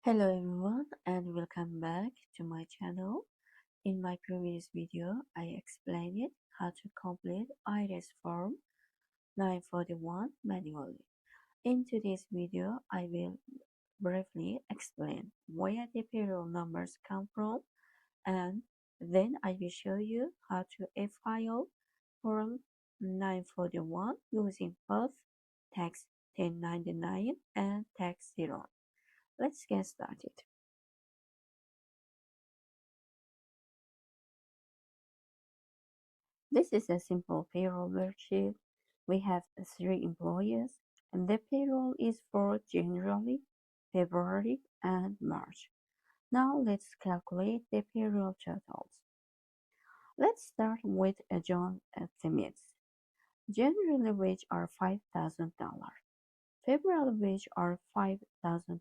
Hello everyone and welcome back to my channel. In my previous video, I explained how to complete IRS Form 941 manually. In today's video, I will briefly explain where the payroll numbers come from, and then I will show you how to file Form 941 using both Tax1099 and TaxZeroone. Let's get started. This is a simple payroll worksheet. We have 3 employees, and the payroll is for January, February, and March. Now let's calculate the payroll totals. Let's start with John Smith. January wage are $5,000. February wage are $5,000.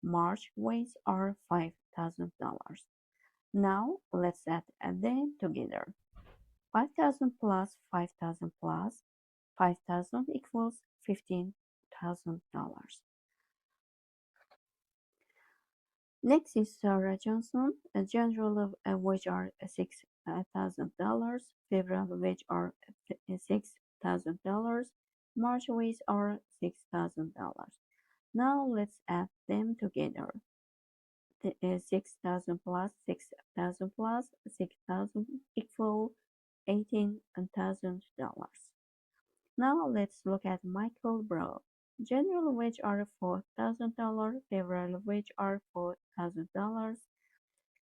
March wage are $5,000. Now let's add them together. 5,000 plus 5,000 plus 5,000 equals $15,000. Next is Sarah Johnson. General wage are $6,000. February wage are $6,000. March wage are $6,000. Now let's add them together. 6,000 plus 6,000 plus 6,000 equal $18,000. Now let's look at Michael Brown. General wage are $4,000, February wage are $4,000,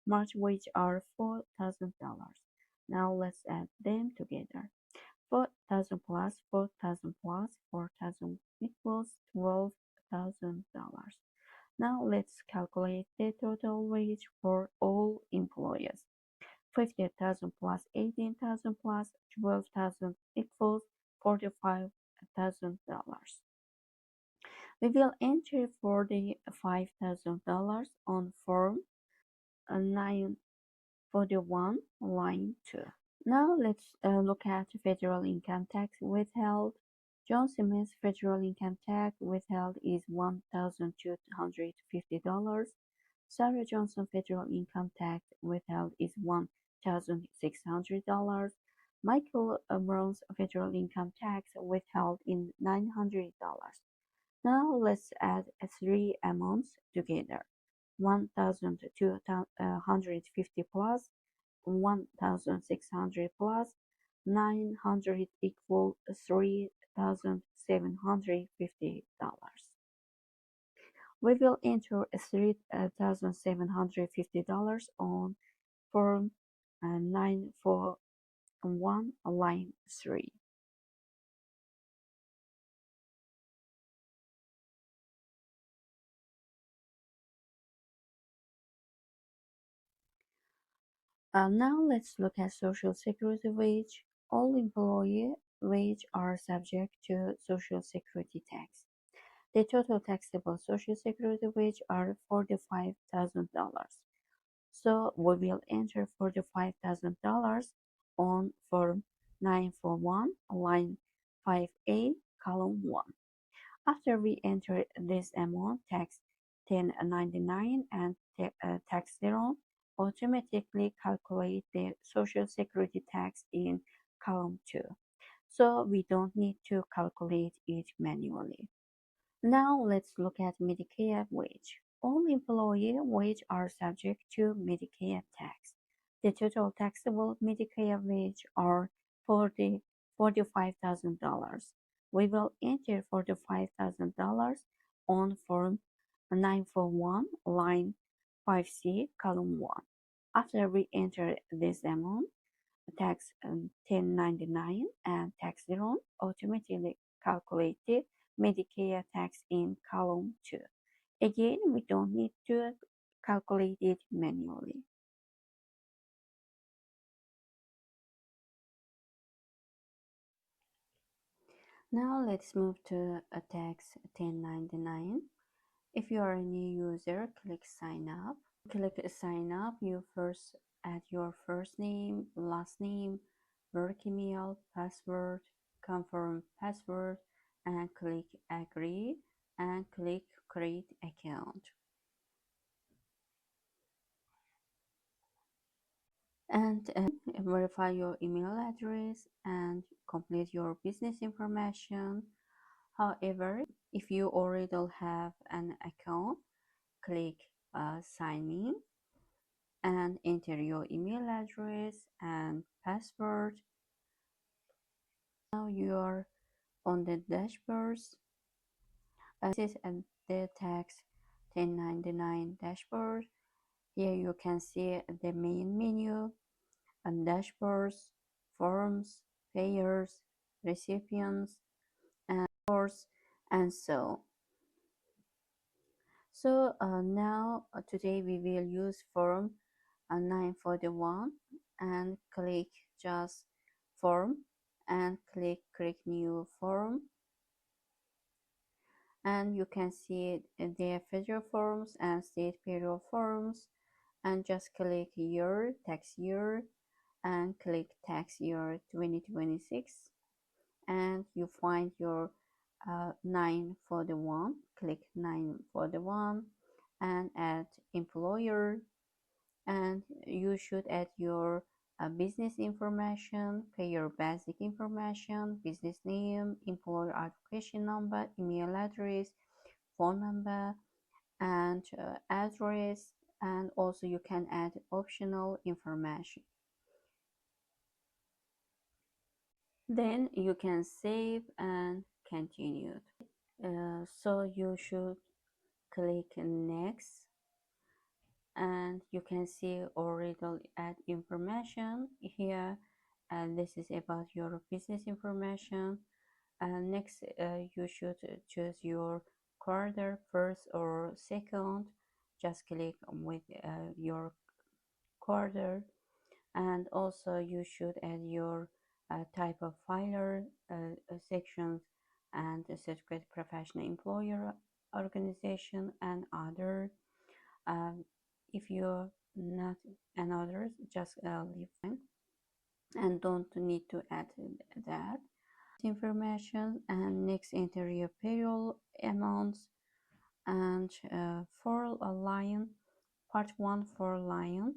March wage are $4,000. Now let's add them together. 4,000 plus 4,000 plus 4,000 equals $12,000. Now let's calculate the total wage for all employees. 50,000 plus 18,000 plus 12,000 equals $45,000. We will enter $45,000 on Form 941 line 2. Now let's look at federal income tax withheld. John Smith's federal income tax withheld is $1,250. Sarah Johnson federal income tax withheld is $1,600. Michael Brown's federal income tax withheld is $900. Now let's add 3 amounts together. 1,250 plus 1,600 plus 900 equal $3,750. We will enter $3,750 on Form 941 line 3. Now let's look at Social Security wage. All employee wage are subject to Social Security tax. The total taxable Social Security wage are $45,000. So we will enter $45,000 on Form 941 line 5A column 1. After we enter this amount, Tax1099 and TaxZeroone automatically calculate the Social Security tax in column 2. So we don't need to calculate it manually. Now let's look at Medicare wage. All employee wage are subject to Medicare tax. The total taxable Medicare wage are $45,000. We will enter $45,000 on Form 941 line 5C column 1. After we enter this amount, Tax1099 and TaxZeroone automatically calculate the Medicare tax in column 2. Again, we don't need to calculate it manually. Now let's move to Tax1099. If you are a new user, click sign up. Click sign up. You first add your first name, last name, work email, password, confirm password, and click agree and click create account. verify your email address and complete your business information. However, if you already have an account, click sign in and enter your email address and password. Now you are on the dashboards. This is at the Tax1099 dashboard. Here you can see the main menu and dashboards, forms, payers, recipients, and source, and so. Now today we will use form 941 and click just form and click create new form, and you can see the federal forms and state payroll forms, and just click your tax year and click tax year 2026, and you find your 941. Click 941 and add employer, and you should add your business information, payer basic information, business name, employer identification number, email address, phone number, and address, and also you can add optional information. Then you can save and continue. So you should click next, and you can see already add information here, and this is about your business information. And next you should choose your quarter, first or second. Just click with your quarter, and also you should add your type of filer, sections, and certificate professional employer organization and other. If you're not and others, just leave them and don't need to add that information. And next, enter your payroll amounts, and for a line, part 1 for line,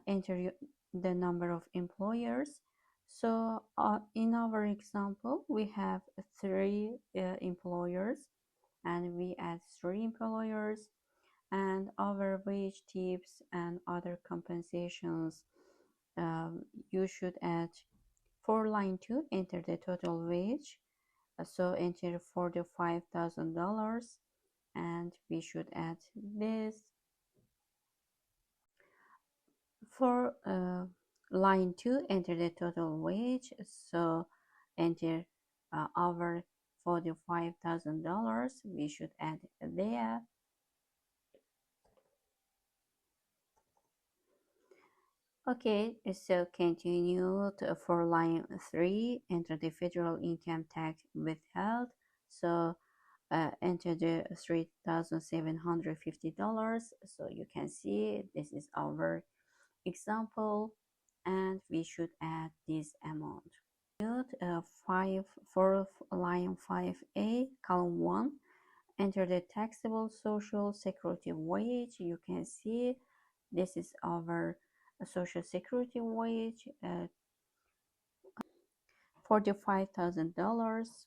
enter the number of employers. So in our example we have 3 employers, and we add 3 employers, and our wage tips and other compensations, you should add. For line 2, enter the total wage, so enter $45,000, and we should add this. For line 2, enter the total wage, so enter over $45,000, we should add there. Okay, so continue for line 3, enter the federal income tax withheld, so enter the $3,750, so you can see this is our example, and we should add this amount. For line 5A, column 1, enter the taxable social security wage. You can see this is our social security wage, $45,000,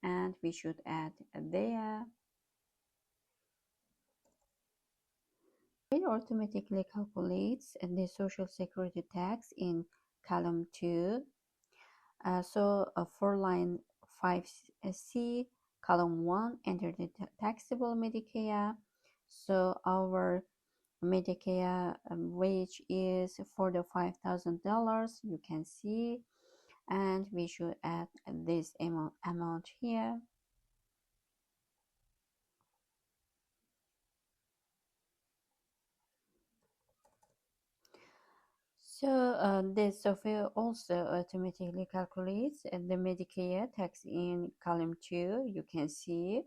and we should add there. It automatically calculates the social security tax in column 2. For line 5C, column 1, enter the taxable Medicare. So our Medicare wage is $45,000, you can see, and we should add this amount here. So this software also automatically calculates the Medicare tax in column 2. You can see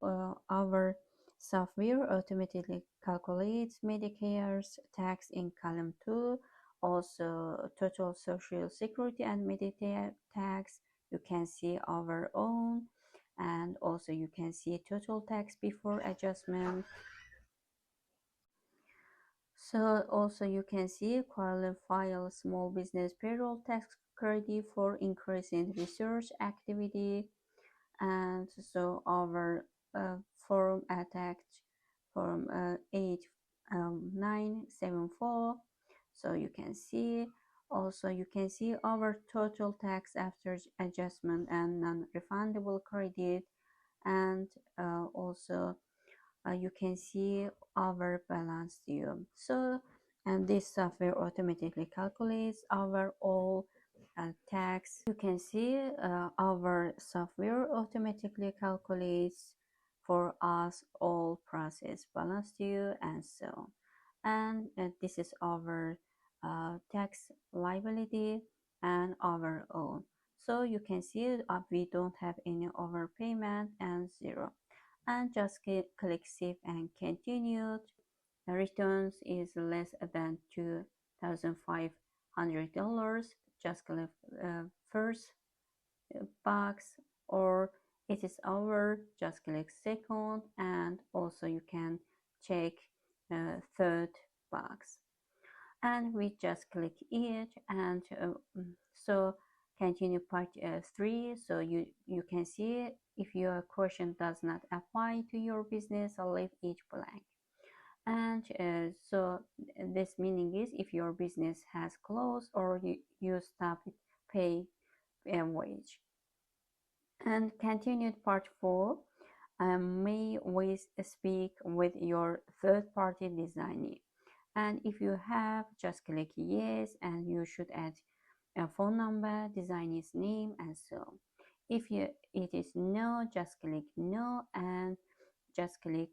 our software automatically calculates Medicare's tax in column 2. Also total social security and Medicare tax, you can see our own, and also you can see total tax before adjustment. So also you can see qualify small business payroll tax credit for increasing research activity, and so our form attached form 8974. So you can see, also you can see our total tax after adjustment and non-refundable credit, and also you can see our balance due. So, and this software automatically calculates our all tax. You can see our software automatically calculates for us all process balance due and so. And this is our tax liability and our own. So you can see we don't have any overpayment and zero. And just click save and continue. The returns is less than $2,500. Just click first box, or it is over, just click second, and also you can check third box, and we just click it, and so continue part 3. So you can see if your question does not apply to your business, leave it blank. And so this meaning is if your business has closed or you stop pay wage. And continued part 4, may we speak with your third-party designer. And if you have, just click yes, and you should add a phone number, designer's name, and so. If it is no, just click no, and just click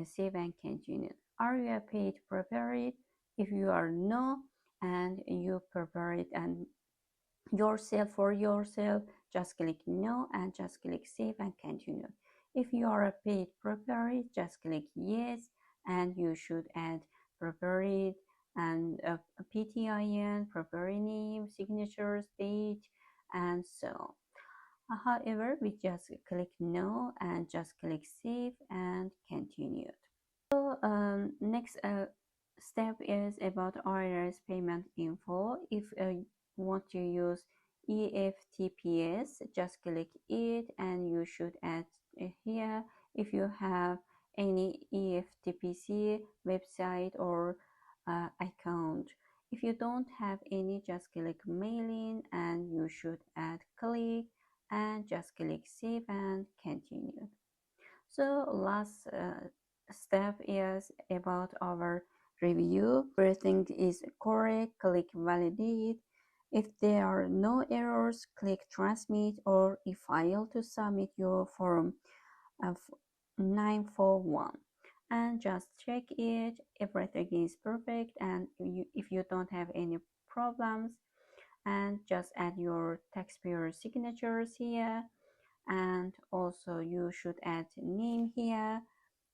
save and continue. Are you a paid preparer? If you are no, and you prepare it and yourself for yourself, just click no and just click save and continue. If you are a paid preparer, just click yes, and you should add prepared and a PTIN, preparer name, signatures, date, and so. However, we just click no and just click save and continue. So next step is about IRS payment info. If you want to use EFTPS, just click it, and you should add here if you have any EFTPC website or account. If you don't have any, just click mailing, and you should add click, and just click save and continue. So last step is about our review. Everything is correct, click validate. If there are no errors, click transmit or efile to submit your form of 941, and just check it. Everything is perfect, and if you don't have any problems, and just add your taxpayer signatures here, and also you should add name here,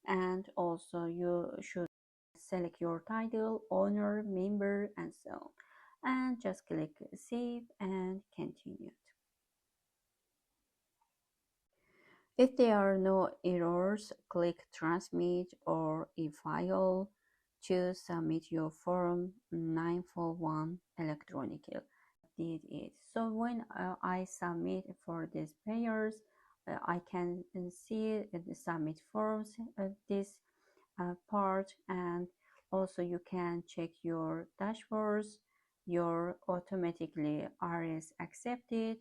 and also you should select your title, owner, member, and so, and just click save and continue. If there are no errors, click transmit or efile to submit your form 941 electronically. Did it. So when I submit for these payers, I can see the submit forms this part, and also you can check your dashboards, your automatically IRS accepted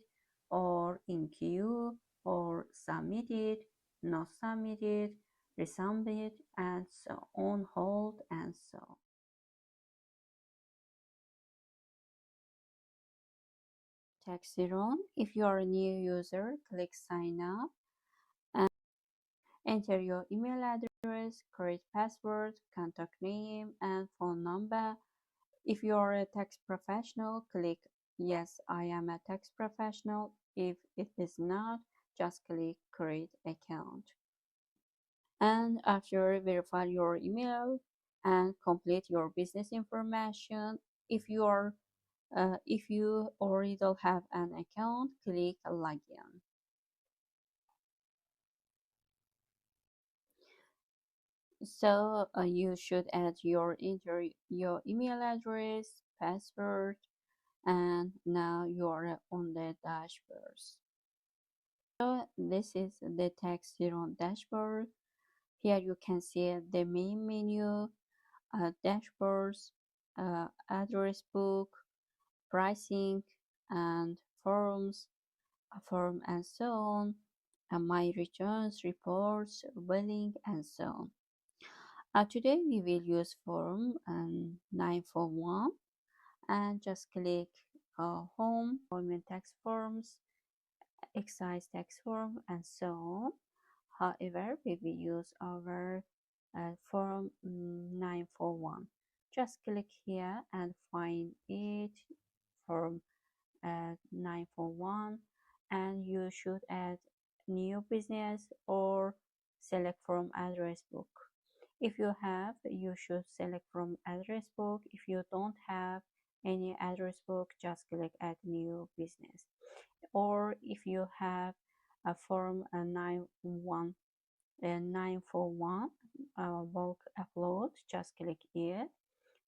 or in queue or submitted, not submitted, resubmit, and so on hold, and so. TaxZeroone. If you are a new user, click sign up and enter your email address, create password, contact name, and phone number. If you are a tax professional, click yes, I am a tax professional. If it is not, just click create account. And after verify your email and complete your business information, if you already have an account, click login. So you should enter your email address, password, and now you are on the dashboard. So this is the TaxZeroone dashboard. Here you can see the main menu, dashboards, address book, pricing, and forms, form and so on, and my returns, reports, billing, and so on. Today we will use form 941 and just click home, employment tax forms, excise tax form, and so on. However, we will use our form 941. Just click here and find it, form 941, and you should add new business or select from address book. If you have, you should select from address book. If you don't have any address book, just click add new business. Or if you have a form 941 bulk upload, just click it.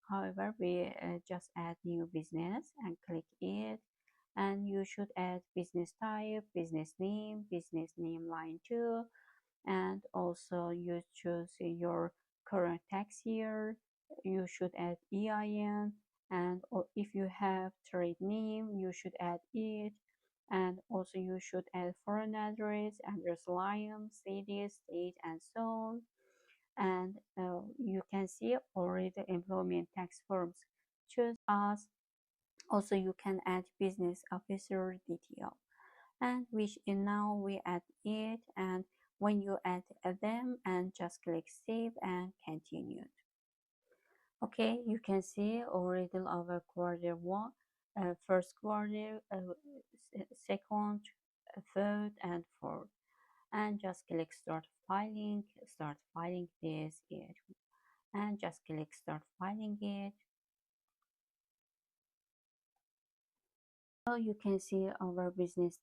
However, we just add new business and click it, and you should add business type, business name line 2, and also you choose your current tax year. You should add EIN, and if you have trade name, you should add it, and also you should add foreign address line, city, state, and so on. And you can see already the employment tax forms. Choose as. Also you can add business officer detail, and which now we add it, and when you add them, and just click save and continue. Okay, you can see already our quarter one, first quarter, second, third, and fourth, and just click start filing this it, and just click start filing it. So you can see our business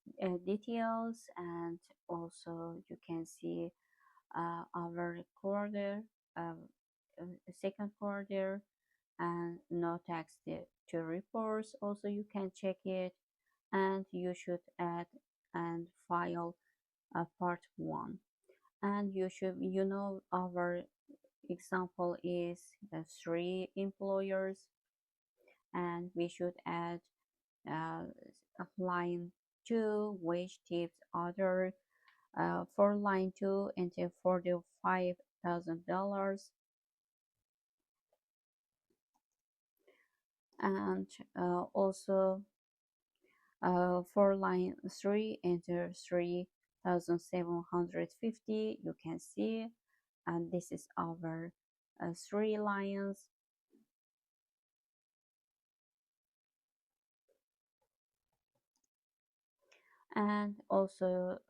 details, and also you can see our quarter, second quarter, and no tax to reports. Also you can check it, and you should add and file part 1, and you should, our example is 3 employers, and we should add uh, line 2 wage tips other. For line 2, enter $45,000, and also for line 3, enter 3,750. You can see, and this is our 3 lines. And also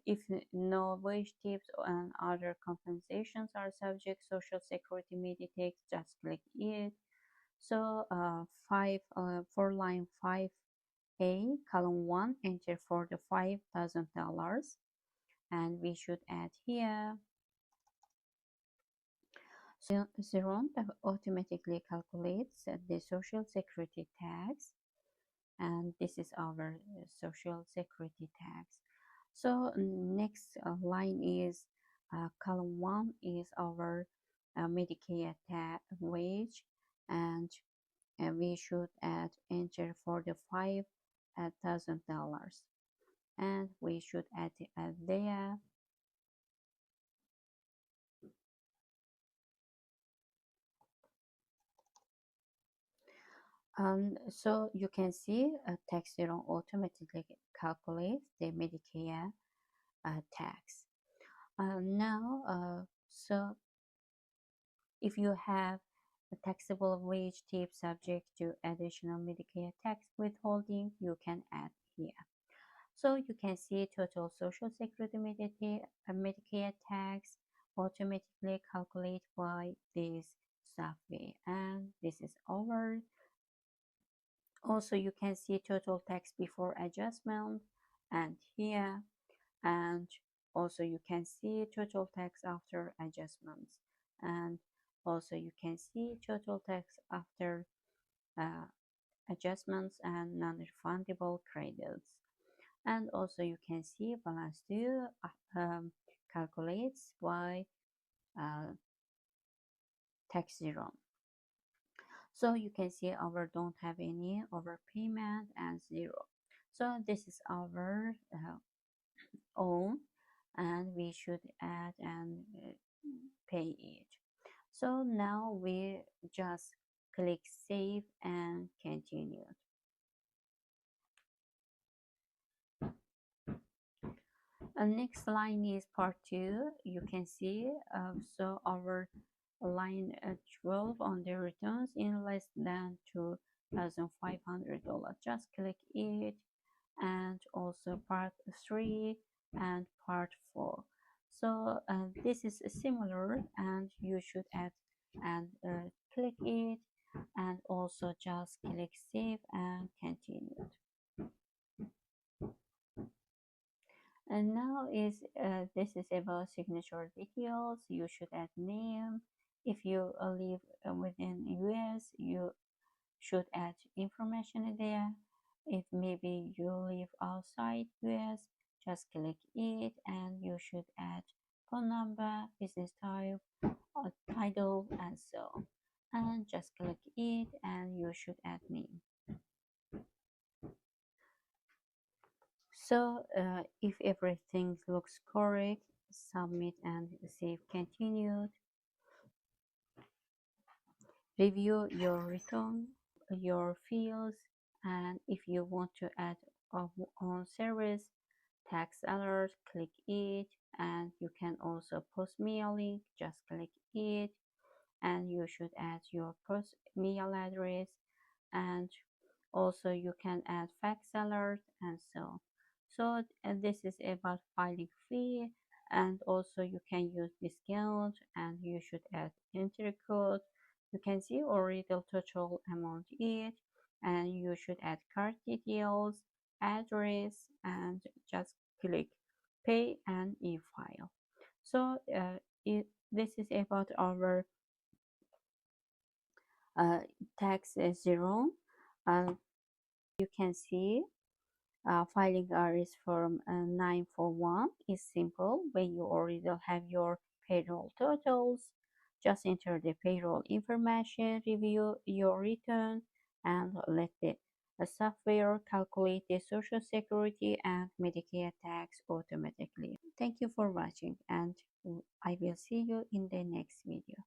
if no wage tips and other compensations are subject social security Medicare, just click it. So for line 5A, column 1, enter $45,000, and we should add here. So Zeron automatically calculates the social security tax, and this is our social security tax. So next line is column 1 is our Medicare wage, and we should enter $45,000, and we should add there. So you can see TaxZeroone automatically calculates the Medicare tax. Now, so if you have a taxable wage tip subject to additional Medicare tax withholding, you can add here. So you can see total social security Medicare tax automatically calculated by this software, and this is over. Also you can see total tax before adjustment and here, and also you can see total tax after adjustments, and also you can see total tax after uh, adjustments and non-refundable credits. And also you can see balance due calculates by uh, TaxZeroOne. So you can see our don't have any overpayment and zero. So this is our own, and we should add and pay it. So now we just click save and continue. Next line is part 2. You can see so our line 12 on the returns in less than $2,500. Just click it, and also part 3 and part 4. So this is similar, and you should add and click it, and also just click save and continue. And now this is about signature details. You should add name. If you live within US, you should add information there. If maybe you live outside US, just click it, and you should add phone number, business type, or title, and so. And just click it, and you should add name. So if everything looks correct, submit and save continued. Review your return, your fields, and if you want to add on service tax alert, click it, and you can also post me a link, just click it, and you should add your post mail address, and also you can add fax alert and so. So this is about filing fee, and also you can use discount, and you should add entry code. You can see already the total amount it, and you should add card details, address, and just click pay and e-file. So this is about our TaxZeroone. You can see filing IRS Form 941 is simple. When you already have your payroll totals, just enter the payroll information, review your return, and let the software calculate the Social Security and Medicare tax automatically. Thank you for watching, and I will see you in the next video.